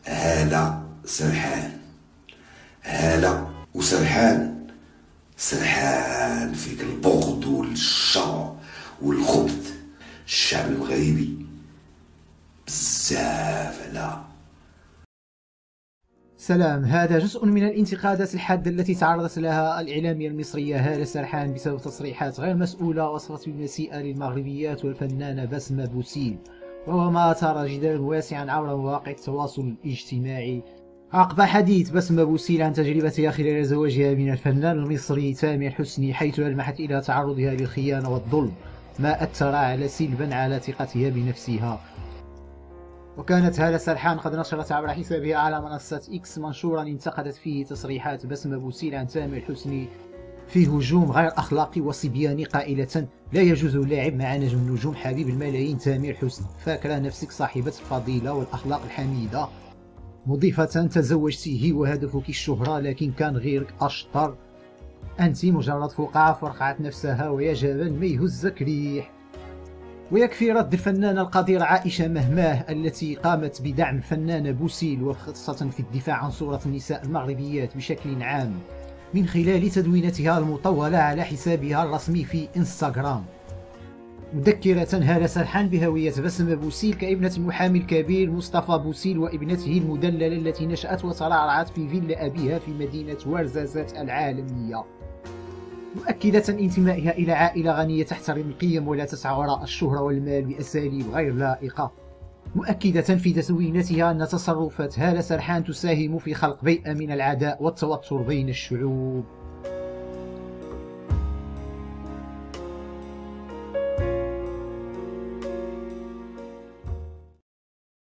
هالة سرحان، هالة وسرحان، سرحان فيك البغض والشر والخبث. الشعب المغربي بزاف على. سلام. هذا جزء من الانتقادات الحادة التي تعرضت لها الإعلامية المصرية هالة سرحان بسبب تصريحات غير مسؤولة وصفت بالمسيئة للمغربيات والفنانة بسمة بوسيل، وهو ما أثار جدلا واسعا عبر مواقع التواصل الاجتماعي عقب حديث بسمة بوسيل عن تجربتها خلال زواجها من الفنان المصري تامر حسني، حيث ألمحت إلى تعرضها للخيانة والظلم، ما أثر سلبا على ثقتها بنفسها. وكانت هالة سرحان قد نشرت عبر حسابها على منصة إكس منشورا انتقدت فيه تصريحات بسمة بوسيل عن تامر حسني في هجوم غير أخلاقي وصبياني، قائلة: لا يجوز اللعب مع نجم النجوم حبيب الملايين تامر حسني، فاكرة نفسك صاحبة الفضيلة والأخلاق الحميدة، مضيفة: تزوجتيه وهدفك الشهرة لكن كان غيرك أشطر، أنت مجرد فقاعة فرقعت نفسها ويا جبل ما يهزك ريح. ويكفي رد الفنانة القديرة عائشة مهماه التي قامت بدعم الفنانة بوسيل وخاصة في الدفاع عن صورة النساء المغربيات بشكل عام من خلال تدوينتها المطولة على حسابها الرسمي في انستغرام، مذكرة هالة سرحان بهوية بسمة بوسيل كابنة المحامي الكبير مصطفى بوسيل وابنته المدللة التي نشأت وترعرعت في فيلا أبيها في مدينة ورزازات العالمية، مؤكدة انتمائها إلى عائلة غنية تحترم القيم ولا تسعى وراء الشهرة والمال بأساليب غير لائقة، مؤكدة في تدوينتها أن تصرفات هالة سرحان تساهم في خلق بيئة من العداء والتوتر بين الشعوب.